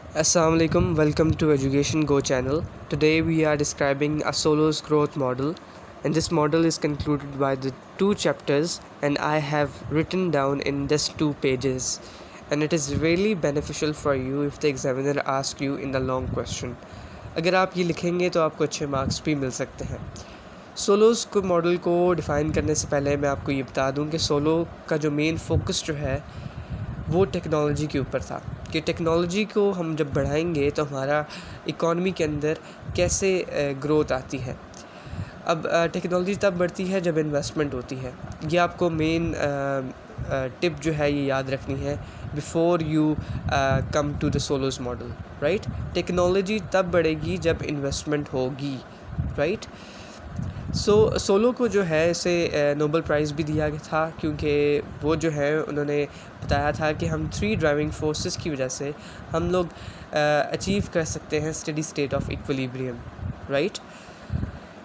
Assalamualaikum, welcome to Education Go channel. Today we are describing a Solo's growth model, and this model is concluded by the two chapters, and I have written down in just 2 pages, and it is really beneficial for you if the examiner asks you in the long question. अगर आप ये लिखेंगे तो आपको अच्छे marks भी मिल सकते हैं। सोलोस को मॉडल को डिफ़ाइन करने से पहले मैं आपको ये बता दूं कि सोलो का जो मेन फोकस जो है वो टेक्नोलॉजी के ऊपर था कि टेक्नोलॉजी को हम जब बढ़ाएंगे तो हमारा इकॉनमी के अंदर कैसे ग्रोथ आती है। अब टेक्नोलॉजी तब बढ़ती है जब इन्वेस्टमेंट होती है। ये आपको मेन टिप जो है ये याद रखनी है before you come to the Solow's model, right. Technology तब बढ़ेगी जब इन्वेस्टमेंट होगी, राइट। सोलो को जो है इसे नोबेल प्राइज़ भी दिया गया था क्योंकि वो जो है उन्होंने बताया था कि हम 3 ड्राइविंग फोर्सेस की वजह से हम लोग अचीव कर सकते हैं steady state of equilibrium, right.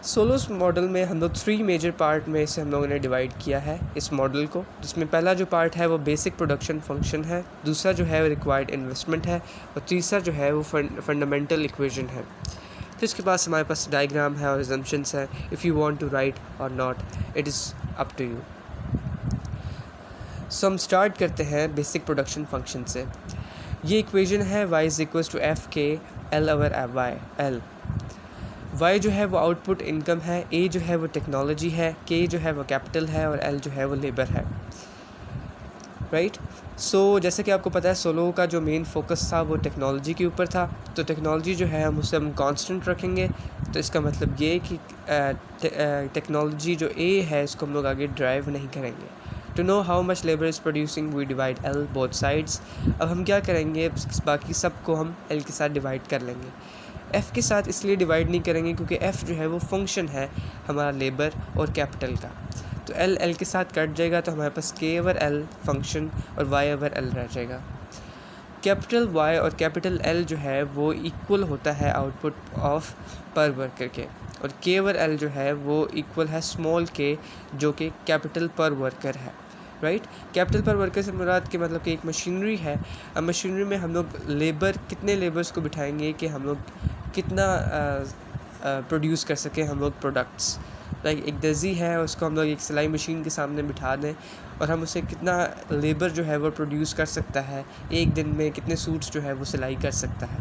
Saulos model में हम लोग 3 मेजर पार्ट में इसे हम लोगों ने डिवाइड किया है इस मॉडल को, जिसमें पहला जो पार्ट है वो बेसिक प्रोडक्शन फंक्शन है, दूसरा जो है वो रिक्वायर्ड इन्वेस्टमेंट है और तीसरा जो है वो फंडामेंटल इक्वेशन है। तो इसके पास हमारे पास डायग्राम है और assumptions है। If you want to write और not, it is up to you. So हम स्टार्ट करते हैं बेसिक प्रोडक्शन फंक्शन से। ये इक्वेशन है y is equals to F K L over y L. y जो है वो आउटपुट इनकम है, a जो है वो टेक्नोलॉजी है, k जो है वो कैपिटल है और l जो है वो लेबर है, राइट। सो जैसे कि आपको पता है सोलो का जो मेन फोकस था वो टेक्नोलॉजी के ऊपर था, तो टेक्नोलॉजी जो है हम उसे कांस्टेंट रखेंगे। तो इसका मतलब ये कि टेक्नोलॉजी जो ए है इसको हम लोग आगे ड्राइव नहीं करेंगे। To know how much labour is producing we divide L both sides. अब हम क्या करेंगे, बाकी सब को हम एल के साथ डिवाइड कर लेंगे। एफ़ के साथ इसलिए डिवाइड नहीं करेंगे क्योंकि एफ़ जो है वो फंक्शन है हमारा लेबर और कैपिटल का, तो एल एल के साथ कट जाएगा तो हमारे पास के ओवर एल फंक्शन और वाई ओवर एल रह जाएगा। कैपिटल वाई और कैपिटल एल जो है वो इक्वल होता है आउटपुट ऑफ पर वर्कर के, और के ओवर एल जो है वो इक्वल है स्मॉल के जो कि कैपिटल पर वर्कर है, राइट। कैपिटल पर वर्कर से मुराद के मतलब कि एक मशीनरी है। अब मशीनरी में हम लोग लेबर कितने लेबर्स को बिठाएंगे कि हम लोग कितना प्रोड्यूस कर सकें हम लोग प्रोडक्ट्स। लाइक एक दर्जी है, उसको हम लोग एक सिलाई मशीन के सामने बिठा दें और हम उसे कितना लेबर जो है वो प्रोड्यूस कर सकता है, एक दिन में कितने सूट्स जो है वो सिलाई कर सकता है।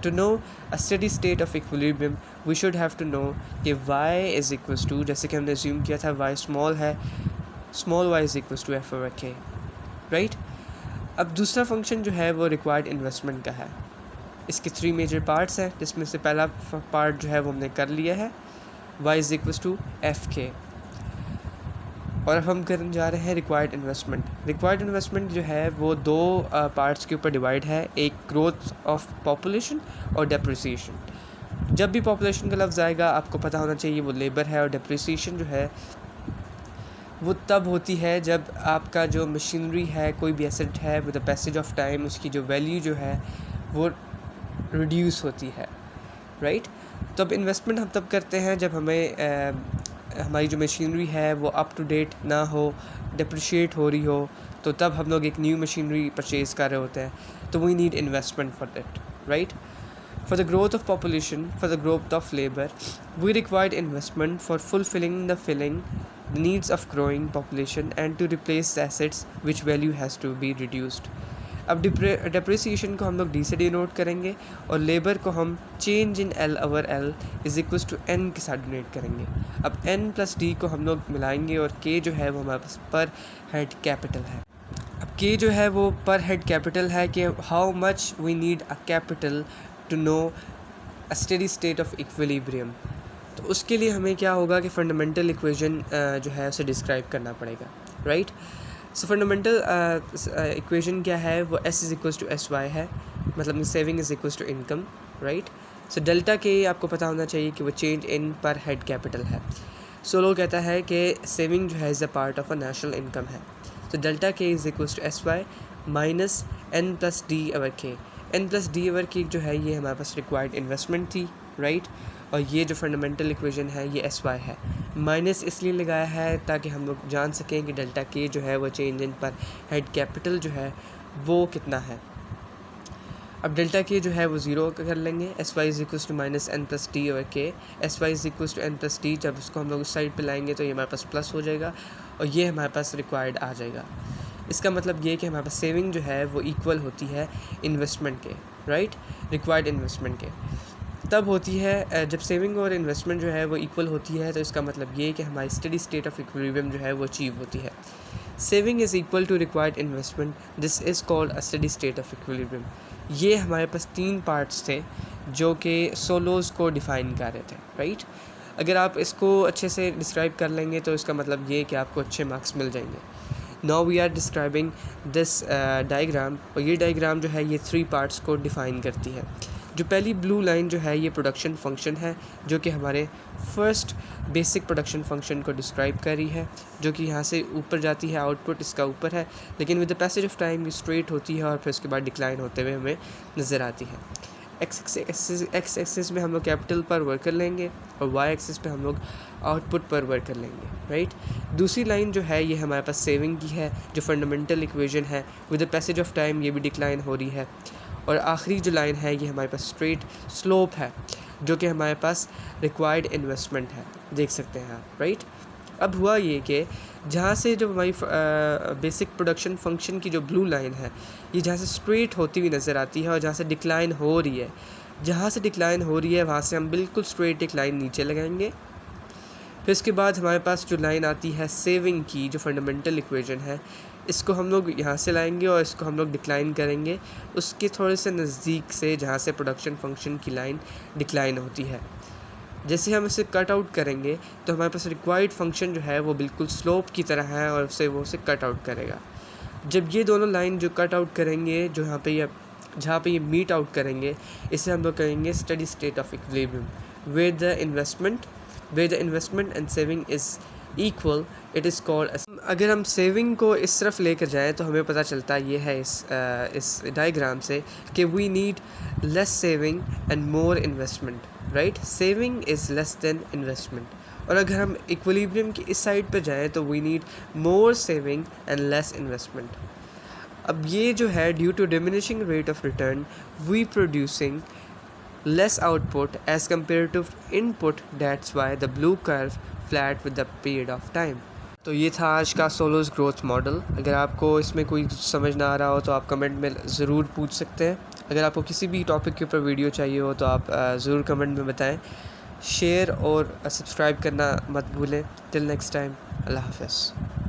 To know a steady state of equilibrium we should have to know कि y इज़ इक्वल्स टू, जैसे कि हमने अज्यूम किया था y स्मॉल है, small y is equals to F over K, right. अब दूसरा फंक्शन जो है वो रिक्वायर्ड इन्वेस्टमेंट का है। इसके 3 मेजर पार्ट्स हैं, जिसमें से पहला पार्ट जो है वो हमने कर लिया है, y is equals to F K. और अब हम करने जा रहे हैं रिक्वायर्ड इन्वेस्टमेंट। रिक्वायर्ड इन्वेस्टमेंट जो है वो 2 पार्ट्स के ऊपर डिवाइड है, एक ग्रोथ ऑफ पॉपुलेशन और डेप्रिसिएशन। जब भी पॉपुलेशन का लफ्ज़ आएगा आपको पता होना चाहिए वो लेबर है, और डेप्रिसिएशन जो है वो तब होती है जब आपका जो मशीनरी है, कोई भी एसेट है, with the passage of time उसकी जो वैल्यू जो है वो रिड्यूस होती है, राइट। तो अब इन्वेस्टमेंट हम तब करते हैं जब हमें हमारी जो मशीनरी है वो अप टू डेट ना हो, डिप्रिशिएट हो रही हो, तो तब हम लोग एक न्यू मशीनरी परचेज़ कर रहे होते हैं, तो we need investment for that, right. For the growth of population, for the growth of labor, we required investment for fulfilling the needs of growing population and to replace the assets which value has to be reduced. अब depreciation को हम लोग D से denote करेंगे और labour को हम change in L over L is equals to N के साथ डिनोट करेंगे। अब एन प्लस डी को हम लोग मिलाएंगे और के जो है वो हमारे पास पर हेड कैपिटल है। अब के जो है वो पर हेड कैपिटल है कि how much we need a capital to know a steady state of equilibrium. तो उसके लिए हमें क्या होगा कि फंडामेंटल इक्वेशन जो है उसे डिस्क्राइब करना पड़ेगा, राइट। सो फंडामेंटल इक्वेशन क्या है, वो s is equals to S Y है, मतलब saving is equals to income, right. So delta K आपको पता होना चाहिए कि वो चेंज इन पर हेड कैपिटल है। सोलो कहता है कि सेविंग जो है is a part of a national income है। तो delta K is equals to S Y minus N plus D over K. N plus D over K जो है ये हमारे पास रिक्वायर्ड इन्वेस्टमेंट थी, राइट। और ये जो फंडामेंटल इक्वेशन है ये एस वाई है। माइनस इसलिए लगाया है ताकि हम लोग जान सकें कि डेल्टा के जो है वो चेंज इन पर हेड कैपिटल जो है वो कितना है। अब डेल्टा के जो है वो ज़ीरो कर लेंगे, S Y is equals to minus N plus T और K, S Y is equals to N plus T. जब इसको हम लोग उस साइड पे लाएंगे तो ये हमारे पास प्लस हो जाएगा और ये हमारे पास रिक्वायर्ड आ जाएगा। इसका मतलब ये कि हमारे पास सेविंग जो है वो इक्वल होती है इन्वेस्टमेंट के, राइट, रिक्वायर्ड इन्वेस्टमेंट के। तब होती है जब सेविंग और इन्वेस्टमेंट जो है वो इक्वल होती है, तो इसका मतलब ये कि हमारी स्टडी स्टेट ऑफ इक्विलिब्रियम जो है वो अचीव होती है। Saving is equal to required investment, this is called a steady state of equilibrium. ये हमारे पास 3 पार्ट्स थे जो कि सोलोज़ को डिफ़ाइन कर रहे थे, राइट। अगर आप इसको अच्छे से डिस्क्राइब कर लेंगे तो इसका मतलब ये कि आपको अच्छे मार्क्स मिल जाएंगे। Now we are describing this diagram, और ये डायग्राम जो है ये 3 पार्ट्स को डिफ़ाइन करती है। जो पहली ब्लू लाइन जो है ये प्रोडक्शन फंक्शन है, जो कि हमारे फर्स्ट बेसिक प्रोडक्शन फंक्शन को डिस्क्राइब कर रही है, जो कि यहाँ से ऊपर जाती है, आउटपुट इसका ऊपर है, लेकिन with the passage of time ये स्ट्रेट होती है और फिर उसके बाद डिक्लाइन होते हुए हमें नज़र आती है। एक्स एक्सिस में हम लोग कैपिटल पर वर्क कर लेंगे और वाई एक्सिस पे हम लोग आउटपुट पर वर्क कर लेंगे, राइट। दूसरी लाइन जो है ये हमारे पास सेविंग की है, जो फंडामेंटल इक्वेशन है, with the passage of time ये भी डिक्लाइन हो रही है। और आखिरी जो लाइन है ये हमारे पास स्ट्रेट स्लोप है, जो कि हमारे पास रिक्वायर्ड इन्वेस्टमेंट है, देख सकते हैं आप, राइट। अब हुआ ये कि जहाँ से जो हमारी बेसिक प्रोडक्शन फंक्शन की जो ब्लू लाइन है ये जहाँ से स्ट्रेट होती हुई नज़र आती है और जहाँ से डिक्लाइन हो रही है, जहाँ से डिक्लाइन हो रही है वहाँ से हम बिल्कुल स्ट्रेट एक लाइन नीचे लगाएंगे। फिर इसके बाद हमारे पास जो लाइन आती है सेविंग की, जो फंडामेंटल इक्वेशन है, इसको हम लोग यहाँ से लाएंगे और इसको हम लोग डिक्लाइन करेंगे उसके थोड़े से नज़दीक से, जहाँ से प्रोडक्शन फंक्शन की लाइन डिक्लाइन होती है। जैसे हम इसे कट आउट करेंगे तो हमारे पास रिक्वायर्ड फंक्शन जो है वो बिल्कुल स्लोप की तरह है और वो उसे कट आउट करेगा। जब ये दोनों लाइन जो कट आउट करेंगे, जो जहाँ पे ये मीट आउट करेंगे, इसे हम लोग कहेंगे steady state of equilibrium where the investment and saving is equal, it is called. अगर हम सेविंग को इस तरफ लेकर जाएं तो हमें पता चलता ये है इस डायग्राम से कि we need less saving and more investment, right. Saving is less than investment. और अगर हम इक्विलिब्रियम की इस साइड पर जाएं तो we need more saving and less investment. अब ये जो है due to diminishing rate of return we producing less output as compared to input, that's why the blue curve flat with the period of time। तो ये था आज का सोलोज़ growth model. अगर आपको इसमें कोई समझ ना आ रहा हो तो आप कमेंट में ज़रूर पूछ सकते हैं। अगर आपको किसी भी टॉपिक के ऊपर वीडियो चाहिए हो तो आप ज़रूर कमेंट में बताएं। शेयर और सब्सक्राइब करना मत भूलें। टिल नेक्स्ट टाइम, अल्लाह हाफ़िज़।